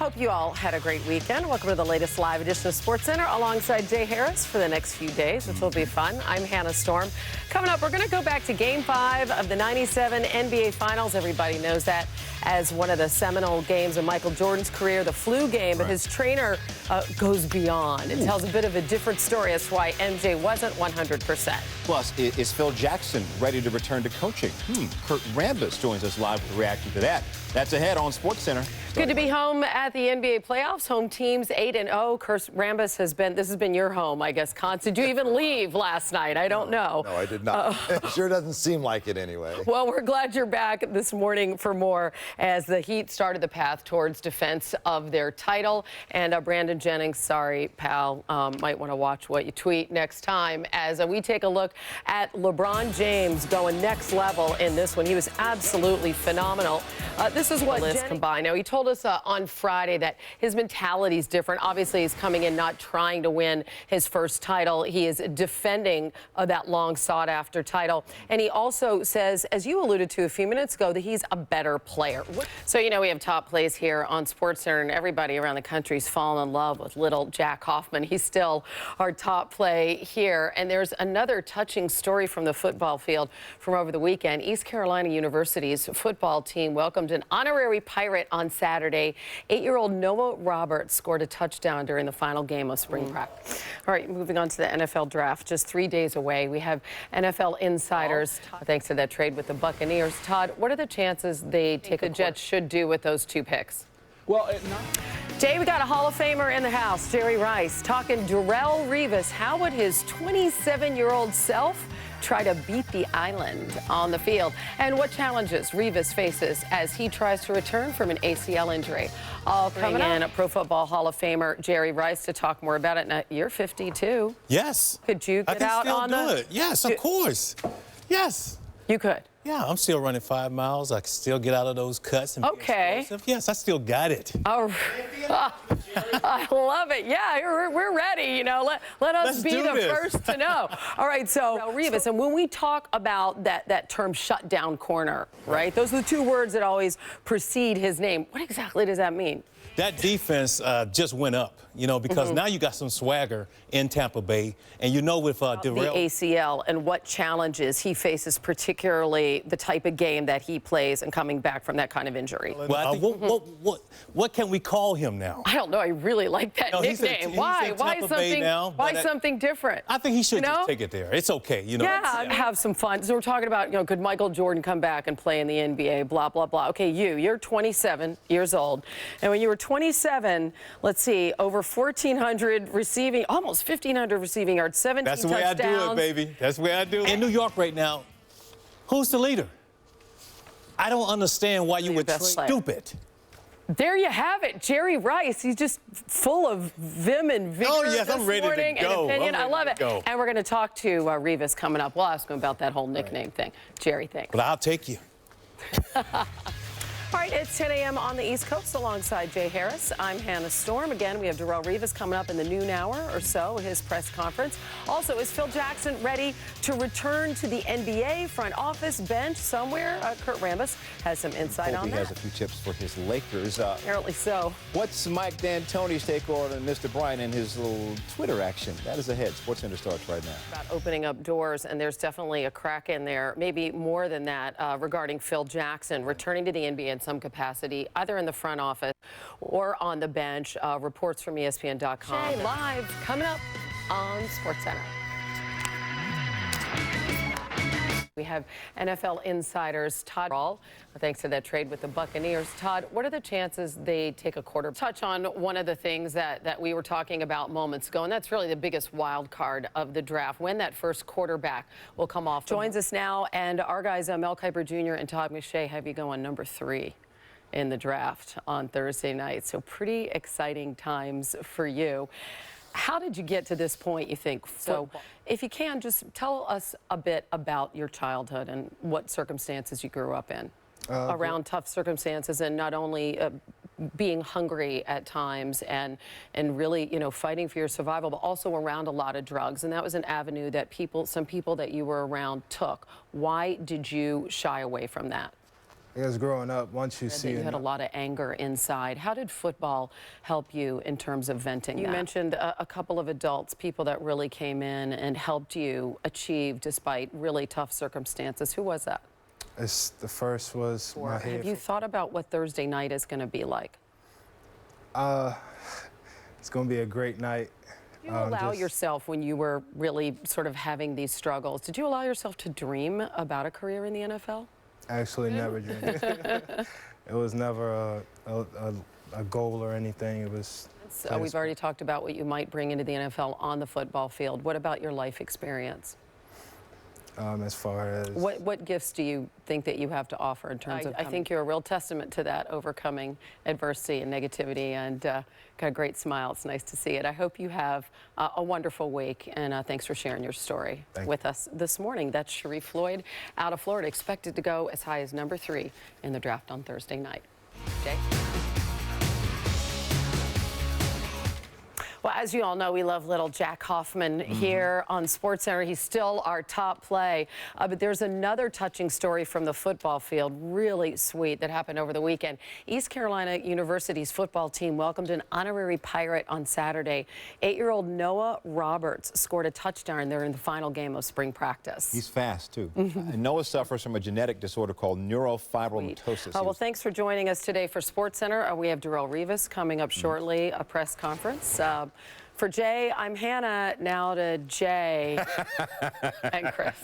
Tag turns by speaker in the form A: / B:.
A: Hope you all had a great weekend. Welcome to the latest live edition of SportsCenter alongside Jay Harris for the next few days, which will be fun. I'm Hannah Storm. Coming up, we're going to go back to Game 5 of the '97 NBA Finals. Everybody knows that as one of the seminal games of Michael Jordan's career, the flu game. But his trainer goes beyond. It tells a bit of a different story as to why MJ wasn't 100%.
B: Plus, is Phil Jackson ready to return to coaching? Kurt Rambis joins us live with a reaction to that. That's ahead on SportsCenter.
A: Good to be home at the NBA playoffs. Home teams 8-0. Kurt Rambis this has been your home, I guess. Did you even leave last night? I don't know.
C: No, I did not. It sure doesn't seem like it anyway.
A: Well, we're glad you're back this morning for more as the Heat started the path towards defense of their title. And Brandon Jennings, sorry, pal, might want to watch what you tweet next time as we take a look at LeBron James going next level in this one. He was absolutely phenomenal. This is what Liz combined. Now, he told us on Friday that his mentality is different. Obviously, he's coming in not trying to win his first title. He is defending that long sought-after title. And he also says, as you alluded to a few minutes ago, that he's a better player. So, you know, we have top plays here on SportsCenter, and everybody around the country's fallen in love with little Jack Hoffman. He's still our top play here. And there's another touching story from the football field from over the weekend. East Carolina University's football team welcomed an honorary Pirate on Saturday. 8-year-old Noah Roberts scored a touchdown during the final game of spring practice. All right, moving on to the NFL draft, just 3 days away. We have NFL insiders, thanks to that trade with the Buccaneers. Todd, what are the chances they take the Jets should do with those 2 picks?
D: Well,
A: Jay, we got a Hall of Famer in the house, Jerry Rice, talking Darrelle Revis. How would his 27-year-old self try to beat the island on the field? And what challenges Revis faces as he tries to return from an ACL injury? All coming in, Pro Football Hall of Famer Jerry Rice to talk more about it. Now, you're 52.
E: Yes.
A: Could you get out on the...
E: I can still do it. Yes, of course. Yes.
A: You could.
E: Yeah, I'm still running 5 miles. I can still get out of those cuts. And
A: okay.
E: Yes, I still got it.
A: Oh, I love it. Yeah, we're ready. You know, let us be the first to know. All right, so Revis, and when we talk about that term shutdown corner, right? Those are the 2 words that always precede his name. What exactly does that mean?
E: That defense just went up, you know, because now you got some swagger in Tampa Bay. And you know with Darrelle...
A: The ACL and what challenges he faces, particularly the type of game that he plays and coming back from that kind of injury.
E: Well, I think, what can we call him now?
A: I don't know. I really like that nickname. Why something different?
E: I think he should just take it there. It's okay, you know.
A: Yeah, have some fun. So we're talking about, you know, could Michael Jordan come back and play in the NBA, blah, blah, blah. Okay, you're 27 years old. And when you were 27, let's see, over 1,400 receiving, almost 1,500 receiving yards, 17 touchdowns.
E: That's the way I do it, baby. That's the way I do it. In New York right now, who's the leader? I don't understand why you would stupid.
A: There you have it, Jerry Rice. He's just full of vim and vigor.
E: Oh, yes, I'm ready to go.
A: I love it. And we're going to talk to Revis coming up. We'll ask him about that whole nickname thing. Jerry, thanks.
E: But I'll take you.
A: All right, it's 10 a.m. on the East Coast alongside Jay Harris. I'm Hannah Storm. Again, we have Darrelle Revis coming up in the noon hour or so, his press conference. Also, is Phil Jackson ready to return to the NBA front office bench somewhere? Kurt Rambis has some insight on that.
B: He has a few tips for his Lakers.
A: Apparently so.
B: What's Mike D'Antoni's take on Mr. Bryant and his little Twitter action? That is ahead. SportsCenter starts right now.
A: About opening up doors, and there's definitely a crack in there, maybe more than that, regarding Phil Jackson returning to the NBA in some capacity, either in the front office or on the bench. Reports from ESPN.com. Live coming up on SportsCenter. We have NFL insiders Todd Rawl, thanks to that trade with the Buccaneers. Todd, what are the chances they take a quarter? Touch on one of the things that we were talking about moments ago, and that's really the biggest wild card of the draft, when that first quarterback will come off. Joins us now, and our guys, Mel Kiper Jr. and Todd McShay, have you going number 3 in the draft on Thursday night. So pretty exciting times for you. How did you get to this point, you think? So if you can, just tell us a bit about your childhood and what circumstances you grew up in. Around tough circumstances, and not only being hungry at times and really, you know, fighting for your survival, but also around a lot of drugs. And that was an avenue that some people that you were around took. Why did you shy away from that?
D: I guess growing up, once you
A: That
D: see
A: you
D: it,
A: had a lot of anger inside. How did football help you in terms of venting? You mentioned a couple of adults, people that really came in and helped you achieve despite really tough circumstances. Who was that?
D: the first was my
A: Have
D: head.
A: you thought about what Thursday night is going to be like?
D: It's going to be a great night.
A: Did you allow yourself, when you were really sort of having these struggles, did you allow yourself to dream about a career in the NFL?
D: Actually, never dreamed it. It was never a goal or anything. It was.
A: So we've already talked about what you might bring into the NFL on the football field. What about your life experience?
D: As far as
A: What gifts do you think that you have to offer in terms of? I think you're a real testament to that, overcoming adversity and negativity, and got a great smile. It's nice to see it. I hope you have a wonderful week, and thanks for sharing your story with us this morning. That's Sharrif Floyd out of Florida, expected to go as high as number 3 in the draft on Thursday night. Jay? Well, as you all know, we love little Jack Hoffman here on SportsCenter. He's still our top play. But there's another touching story from the football field, really sweet, that happened over the weekend. East Carolina University's football team welcomed an honorary Pirate on Saturday. 8-year-old Noah Roberts scored a touchdown there in the final game of spring practice.
B: He's fast, too. And Noah suffers from a genetic disorder called neurofibromatosis.
A: Well, thanks for joining us today for SportsCenter. We have Darrelle Revis coming up shortly, a press conference. For Jay, I'm Hannah. Now to Jay and Chris.